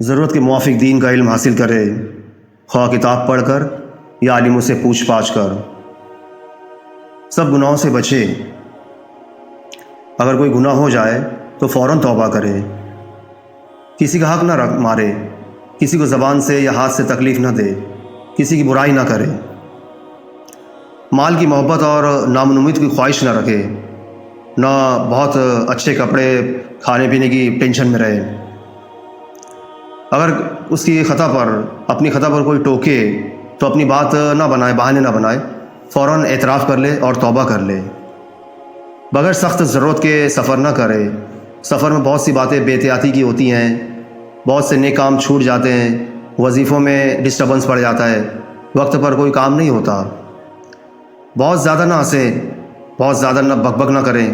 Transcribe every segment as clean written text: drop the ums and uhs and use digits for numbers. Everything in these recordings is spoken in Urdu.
ضرورت کے موافق دین کا علم حاصل کرے، خواہ کتاب پڑھ کر یا عالموں سے پوچھ پاچھ کر۔ سب گناہوں سے بچے۔ اگر کوئی گناہ ہو جائے تو فوراً توبہ کرے، کسی کا حق نہ مارے، کسی کو زبان سے یا ہاتھ سے تکلیف نہ دے، کسی کی برائی نہ کرے، مال کی محبت اور نام و نمود کی خواہش نہ رکھے، نہ بہت اچھے کپڑے کھانے پینے کی ٹینشن میں رہے۔ اگر اس کی اپنی خطا پر کوئی ٹوکے تو اپنی بات نہ بنائے، بہانے نہ بنائے، فوراً اعتراف کر لے اور توبہ کر لے۔ بغیر سخت ضرورت کے سفر نہ کرے۔ سفر میں بہت سی باتیں بے احتیاطی کی ہوتی ہیں، بہت سے نیک کام چھوٹ جاتے ہیں، وظیفوں میں ڈسٹربنس پڑ جاتا ہے، وقت پر کوئی کام نہیں ہوتا۔ بہت زیادہ نہ ہنسیں، بہت زیادہ نہ بک بک نہ کریں،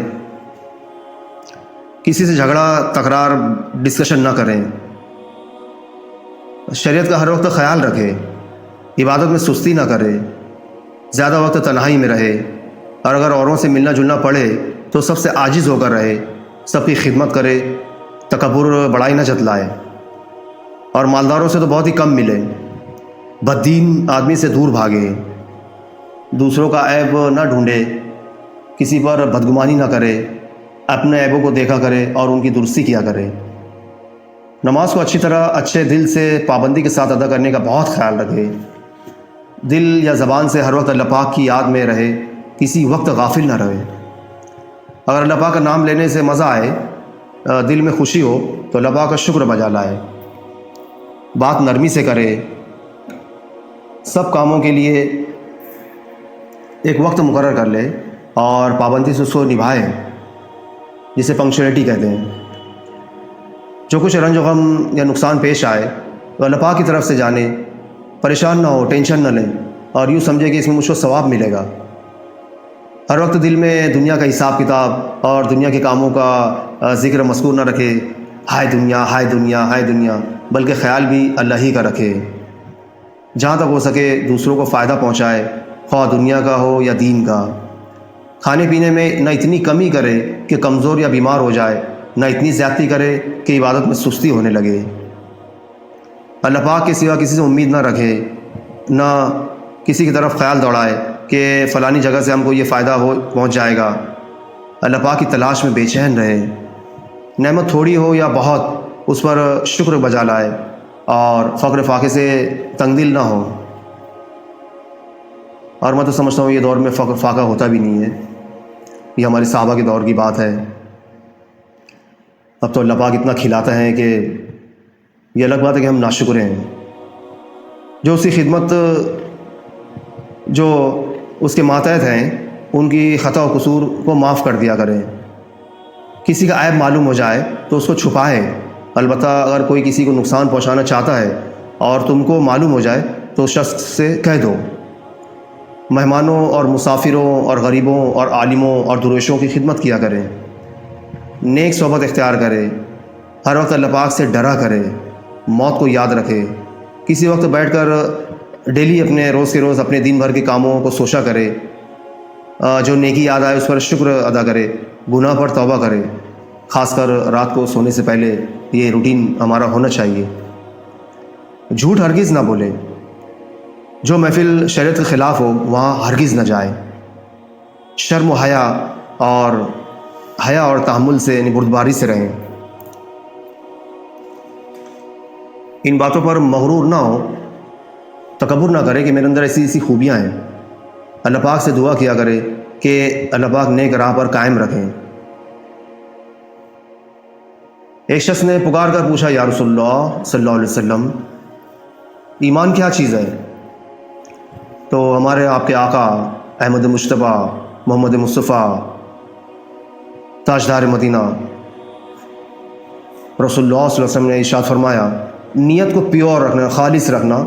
کسی سے جھگڑا تکرار ڈسکشن نہ کریں۔ شریعت کا ہر وقت خیال رکھے، عبادت میں سستی نہ کرے، زیادہ وقت تنہائی میں رہے، اور اگر اوروں سے ملنا جلنا پڑے تو سب سے عاجز ہو کر رہے، سب کی خدمت کرے، تکبر بڑائی نہ جتلائے، اور مالداروں سے تو بہت ہی کم ملے۔ بددین آدمی سے دور بھاگے، دوسروں کا عیب نہ ڈھونڈے، کسی پر بدگمانی نہ کرے، اپنے عیبوں کو دیکھا کرے اور ان کی درستی کیا کرے۔ نماز کو اچھی طرح اچھے دل سے پابندی کے ساتھ ادا کرنے کا بہت خیال رکھے، دل یا زبان سے ہر وقت اللہ پاک کی یاد میں رہے، کسی وقت غافل نہ رہے۔ اگر اللہ پاک کا نام لینے سے مزہ آئے، دل میں خوشی ہو، تو اللہ پاک کا شکر بجا لائے۔ بات نرمی سے کرے، سب کاموں کے لیے ایک وقت مقرر کر لے اور پابندی سے اس کو نبھائے، جسے پنکچولیٹی کہتے ہیں۔ جو کچھ رنج و غم یا نقصان پیش آئے تو اللہ پاک کی طرف سے جانے، پریشان نہ ہو، ٹینشن نہ لیں، اور یوں سمجھے کہ اس میں مجھ کو ثواب ملے گا۔ ہر وقت دل میں دنیا کا حساب کتاب اور دنیا کے کاموں کا ذکر مذکور نہ رکھے، ہائے دنیا ہائے دنیا ہائے دنیا، بلکہ خیال بھی اللہ ہی کا رکھے۔ جہاں تک ہو سکے دوسروں کو فائدہ پہنچائے، خواہ دنیا کا ہو یا دین کا۔ کھانے پینے میں نہ اتنی کمی کرے کہ کمزور یا بیمار ہو جائے، نہ اتنی زیادتی کرے کہ عبادت میں سستی ہونے لگے۔ اللہ پاک کے سوا کسی سے امید نہ رکھے، نہ کسی کی طرف خیال دوڑائے کہ فلانی جگہ سے ہم کو یہ فائدہ پہنچ جائے گا۔ اللہ پاک کی تلاش میں بے چین رہے، نعمت تھوڑی ہو یا بہت اس پر شکر بجا لائے، اور فقر فاقے سے تنگ دل نہ ہو۔ اور میں تو سمجھتا ہوں یہ دور میں فقر فاقہ ہوتا بھی نہیں ہے، یہ ہمارے صحابہ کے دور کی بات ہے۔ اب تو اللہ پاک اتنا کھلاتا ہے کہ یہ الگ بات ہے کہ ہم ناشکر ہیں۔ جو اس کی خدمت، جو اس کے ماتحت ہیں، ان کی خطا و قصور کو معاف کر دیا کریں۔ کسی کا عیب معلوم ہو جائے تو اس کو چھپائے، البتہ اگر کوئی کسی کو نقصان پہنچانا چاہتا ہے اور تم کو معلوم ہو جائے تو اس شخص سے کہہ دو۔ مہمانوں اور مسافروں اور غریبوں اور عالموں اور درویشوں کی خدمت کیا کریں، نیک صحبت اختیار کرے، ہر وقت اللہ پاک سے ڈرا کرے، موت کو یاد رکھے، کسی وقت بیٹھ کر ڈیلی اپنے روز کے روز اپنے دن بھر کے کاموں کو سوچا کرے، جو نیکی یاد آئے اس پر شکر ادا کرے، گناہ پر توبہ کرے۔ خاص کر رات کو سونے سے پہلے یہ روٹین ہمارا ہونا چاہیے۔ جھوٹ ہرگز نہ بولے، جو محفل شریعت کے خلاف ہو وہاں ہرگز نہ جائے۔ شرم و حیا اور تحمل سے، یعنی بردباری سے رہیں۔ ان باتوں پر مغرور نہ ہو، تکبر نہ کرے کہ میرے اندر ایسی ایسی خوبیاں ہیں۔ اللہ پاک سے دعا کیا کرے کہ اللہ پاک نیک راہ پر قائم رکھیں۔ ایک شخص نے پکار کر پوچھا، یا رسول اللہ صلی اللہ علیہ وسلم، ایمان کیا چیز ہے؟ تو ہمارے آپ کے آقا احمد مجتبیٰ محمد مصطفیٰ تاجدار مدینہ رسول اللہ صلی اللہ علیہ وسلم نے ارشاد فرمایا، نیت کو پیور رکھنا، خالص رکھنا،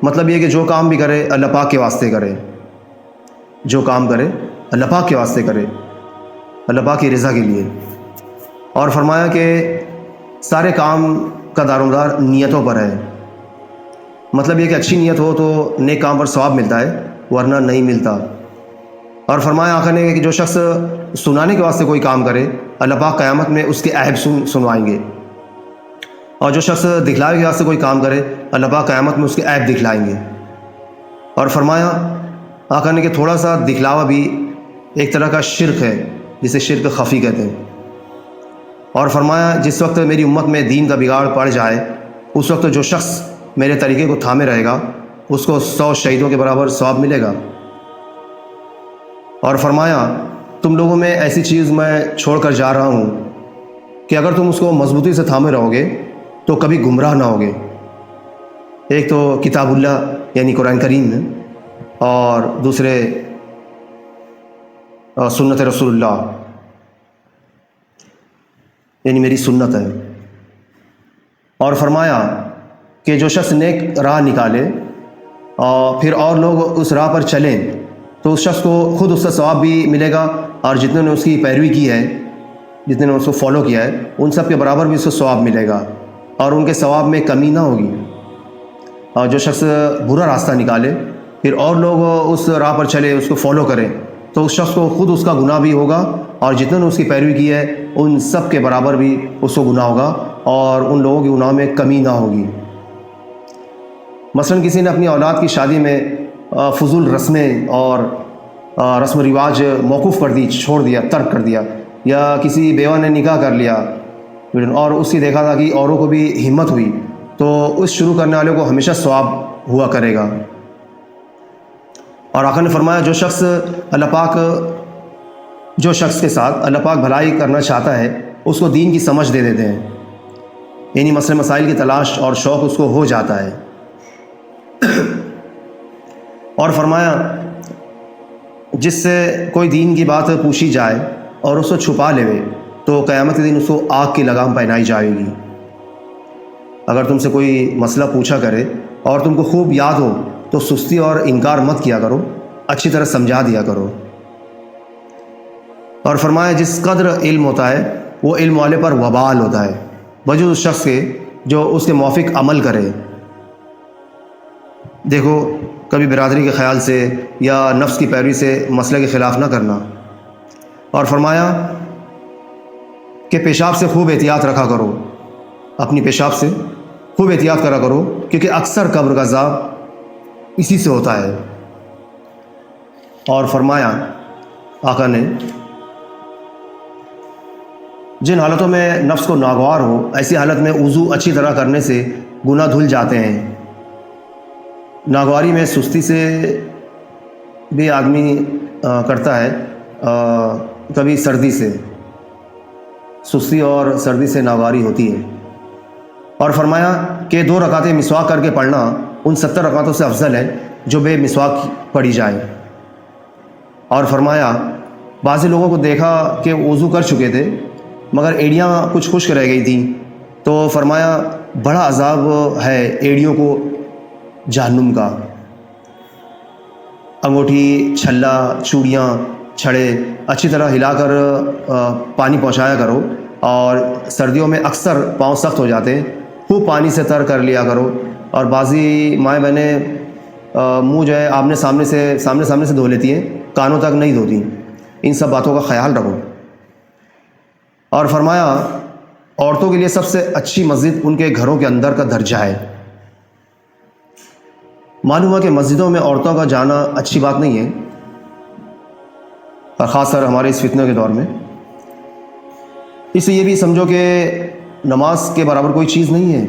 مطلب یہ کہ جو کام بھی کرے اللہ پاک کے واسطے کرے، جو کام کرے اللہ پاک کے واسطے کرے، اللہ پاک کی رضا کے لیے۔ اور فرمایا کہ سارے کام کا دارومدار نیتوں پر ہے، مطلب یہ کہ اچھی نیت ہو تو نیک کام پر ثواب ملتا ہے، ورنہ نہیں ملتا۔ اور فرمایا آقا نے کہ جو شخص سنانے کے واسطے کوئی کام کرے، اللہ پاک قیامت میں اس کے عیب سنوائیں گے۔ اور جو شخص دکھلاوے کے واسطے کوئی کام کرے اللہ پاک قیامت میں اس کے عیب دکھلائیں گے۔ اور فرمایا آقا نے کہ تھوڑا سا دکھلاوا بھی ایک طرح کا شرک ہے، جسے شرک خفی کہتے ہیں۔ اور فرمایا جس وقت میری امت میں دین کا بگاڑ پڑ جائے اس وقت جو شخص میرے طریقے کو تھامے رہے گا اس کو 100 شہیدوں کے برابر ثواب ملے گا۔ اور فرمایا تم لوگوں میں ایسی چیز میں چھوڑ کر جا رہا ہوں کہ اگر تم اس کو مضبوطی سے تھامے رہو گے تو کبھی گمراہ نہ ہوگے۔ ایک تو کتاب اللہ یعنی قرآن کریم اور دوسرے سنت رسول اللہ یعنی میری سنت ہے۔ اور فرمایا کہ جو شخص نیک راہ نکالے اور پھر اور لوگ اس راہ پر چلیں تو اس شخص کو خود اس کا ثواب بھی ملے گا، اور جتنے نے اس کی پیروی کی ہے، جتنے نے اس کو فالو کیا ہے، ان سب کے برابر بھی اس کو ثواب ملے گا اور ان کے ثواب میں کمی نہ ہوگی۔ اور جو شخص برا راستہ نکالے پھر اور لوگ اس راہ پر چلے، اس کو فالو کریں، تو اس شخص کو خود اس کا گناہ بھی ہوگا اور جتنے نے اس کی پیروی کی ہے ان سب کے برابر بھی اس کو گناہ ہوگا اور ان لوگوں کے گناہ میں کمی نہ ہوگی۔ مثلا کسی نے اپنی اولاد کی شادی میں فضول رسمیں اور رسم و رواج موقوف کر دی، چھوڑ دیا، ترک کر دیا، یا کسی بیوہ نے نکاح کر لیا اور اس کی دیکھا تھا کہ اوروں کو بھی ہمت ہوئی، تو اس شروع کرنے والے کو ہمیشہ ثواب ہوا کرے گا۔ اور آقا نے فرمایا جو شخص کے ساتھ اللہ پاک بھلائی کرنا چاہتا ہے اس کو دین کی سمجھ دے دیتے ہیں، یعنی مسئلے مسائل کی تلاش اور شوق اس کو ہو جاتا ہے۔ اور فرمایا جس سے کوئی دین کی بات پوچھی جائے اور اس کو چھپا لے تو قیامت کے دن اس کو آگ کی لگام پہنائی جائے گی۔ اگر تم سے کوئی مسئلہ پوچھا کرے اور تم کو خوب یاد ہو تو سستی اور انکار مت کیا کرو، اچھی طرح سمجھا دیا کرو۔ اور فرمایا جس قدر علم ہوتا ہے وہ علم والے پر وبال ہوتا ہے، بجز اس شخص کے جو اس کے موافق عمل کرے۔ دیکھو کبھی برادری کے خیال سے یا نفس کی پیروی سے مسئلے کے خلاف نہ کرنا۔ اور فرمایا کہ پیشاب سے خوب احتیاط رکھا کرو، اپنی پیشاب سے خوب احتیاط کرا کرو، کیونکہ اکثر قبر کا عذاب اسی سے ہوتا ہے۔ اور فرمایا آقا نے جن حالتوں میں نفس کو ناگوار ہو ایسی حالت میں وضو اچھی طرح کرنے سے گناہ دھل جاتے ہیں۔ ناگواری میں سستی سے بھی آدمی کرتا ہے، کبھی سردی سے، سستی اور سردی سے ناگواری ہوتی ہے۔ اور فرمایا کہ 2 رکعتیں مسواک کر کے پڑھنا ان 70 رکعتوں سے افضل ہے جو بے مسواک پڑھی جائے۔ اور فرمایا بعض لوگوں کو دیکھا کہ وضو کر چکے تھے مگر ایڑیاں کچھ خشک رہ گئی تھیں، تو فرمایا بڑا عذاب ہے ایڑیوں کو جہنم کا۔ انگوٹھی، چھلا، چوڑیاں، چھڑے اچھی طرح ہلا کر پانی پہنچایا کرو، اور سردیوں میں اکثر پاؤں سخت ہو جاتے ہیں، خوب پانی سے تر کر لیا کرو۔ اور بعضی مائیں بہنیں منہ جو ہے آمنے سامنے سے دھو لیتی ہیں، کانوں تک نہیں دھوتی۔ ان سب باتوں کا خیال رکھو۔ اور فرمایا عورتوں کے لیے سب سے اچھی مسجد ان کے گھروں کے اندر کا درجہ ہے۔ معلوم ہے کہ مسجدوں میں عورتوں کا جانا اچھی بات نہیں ہے، اور خاص طور ہمارے اس فتنہ کے دور میں۔ اس لیے یہ بھی سمجھو کہ نماز کے برابر کوئی چیز نہیں ہے،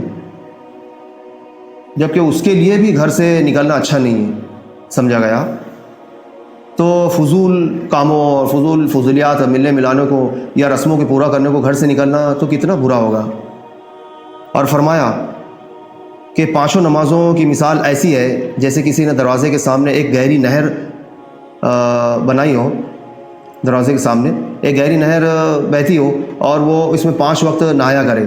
جبکہ اس کے لیے بھی گھر سے نکلنا اچھا نہیں ہے سمجھا گیا۔ تو فضول کاموں اور فضولیات ملنے ملانے کو یا رسموں کے پورا کرنے کو گھر سے نکلنا تو کتنا برا ہوگا۔ اور فرمایا کہ 5 نمازوں کی مثال ایسی ہے جیسے کسی نے دروازے کے سامنے ایک گہری نہر بنائی ہو، دروازے کے سامنے ایک گہری نہر بہتی ہو اور وہ اس میں 5 وقت نہایا کرے۔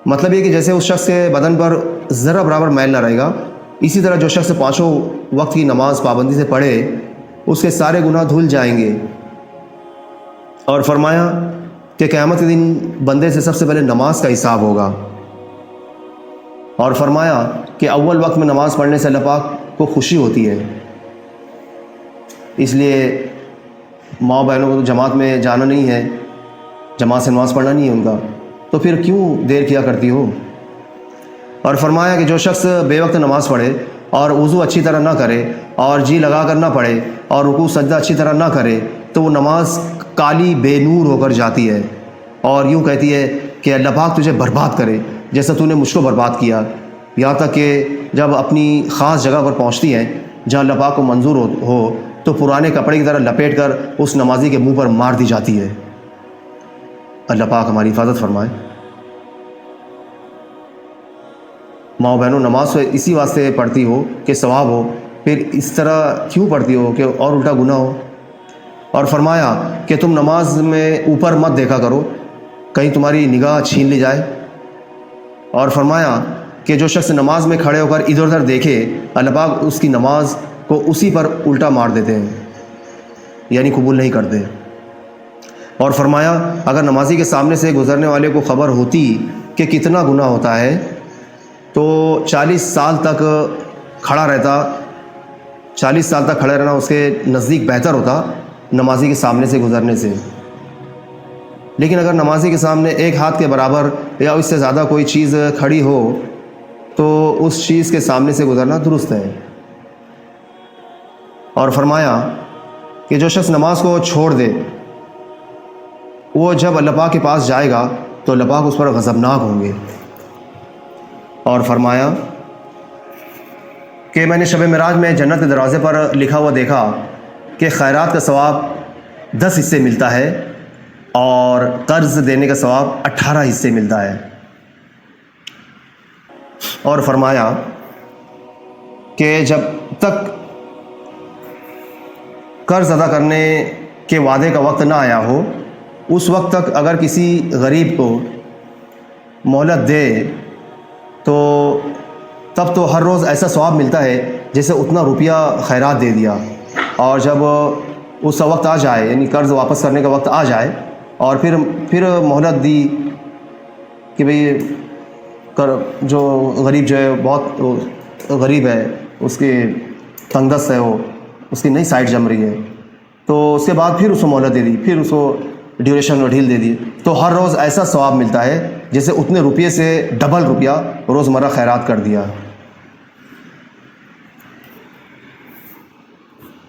مطلب یہ کہ جیسے اس شخص کے بدن پر ذرا برابر میل نہ رہے گا، اسی طرح جو شخص 5 وقت کی نماز پابندی سے پڑھے اس کے سارے گناہ دھل جائیں گے۔ اور فرمایا کہ قیامت کے دن بندے سے سب سے پہلے نماز کا حساب ہوگا۔ اور فرمایا کہ اول وقت میں نماز پڑھنے سے اللہ پاک کو خوشی ہوتی ہے، اس لیے ماں بہنوں کو تو جماعت میں جانا نہیں ہے، جماعت سے نماز پڑھنا نہیں ہے ان کا، تو پھر کیوں دیر کیا کرتی ہو؟ اور فرمایا کہ جو شخص بے وقت نماز پڑھے اور وضو اچھی طرح نہ کرے اور جی لگا کر نہ پڑھے اور رکوع سجدہ اچھی طرح نہ کرے تو وہ نماز کالی بے نور ہو کر جاتی ہے اور یوں کہتی ہے کہ اللہ پاک تجھے برباد کرے جیسا تو نے مجھ کو برباد کیا، یہاں تک کہ جب اپنی خاص جگہ پر پہنچتی ہیں جہاں اللہ پاک کو منظور ہو تو پرانے کپڑے کی طرح لپیٹ کر اس نمازی کے منہ پر مار دی جاتی ہے۔ اللہ پاک ہماری حفاظت فرمائے۔ ماؤ بہنوں، نماز تو اسی واسطے پڑھتی ہو کہ ثواب ہو، پھر اس طرح کیوں پڑھتی ہو کہ اور الٹا گناہ ہو؟ اور فرمایا کہ تم نماز میں اوپر مت دیکھا کرو، کہیں تمہاری نگاہ چھین لی جائے۔ اور فرمایا کہ جو شخص نماز میں کھڑے ہو کر ادھر ادھر دیکھے اللہ پاک اس کی نماز کو اسی پر الٹا مار دیتے ہیں، یعنی قبول نہیں کرتے۔ اور فرمایا اگر نمازی کے سامنے سے گزرنے والے کو خبر ہوتی کہ کتنا گناہ ہوتا ہے تو 40 سال تک کھڑا رہتا، 40 سال تک کھڑے رہنا اس کے نزدیک بہتر ہوتا نمازی کے سامنے سے گزرنے سے۔ لیکن اگر نمازی کے سامنے ایک ہاتھ کے برابر یا اس سے زیادہ کوئی چیز کھڑی ہو تو اس چیز کے سامنے سے گزرنا درست ہے۔ اور فرمایا کہ جو شخص نماز کو چھوڑ دے وہ جب اللہ پاک کے پاس جائے گا تو اللہ پاک اس پر غضبناک ہوں گے۔ اور فرمایا کہ میں نے شب معراج میں جنت کے دروازے پر لکھا ہوا دیکھا کہ خیرات کا ثواب 10 حصے ملتا ہے اور قرض دینے کا ثواب 18 حصے ملتا ہے۔ اور فرمایا کہ جب تک قرض ادا کرنے کے وعدے کا وقت نہ آیا ہو اس وقت تک اگر کسی غریب کو مہلت دے تو تب تو ہر روز ایسا ثواب ملتا ہے جیسے اتنا روپیہ خیرات دے دیا، اور جب اس کا وقت آ جائے یعنی قرض واپس کرنے کا وقت آ جائے اور پھر مہلت دی کہ بھئی جو غریب جو ہے بہت غریب ہے، اس کی تنگ دست ہے، وہ اس کی نئی سائٹ جم رہی ہے، تو اس کے بعد پھر اس کو مہلت دے دی، پھر اس کو ڈیوریشن میں ڈھیل دے دی، تو ہر روز ایسا ثواب ملتا ہے جیسے اتنے روپیے سے ڈبل روپیہ روزمرہ خیرات کر دیا۔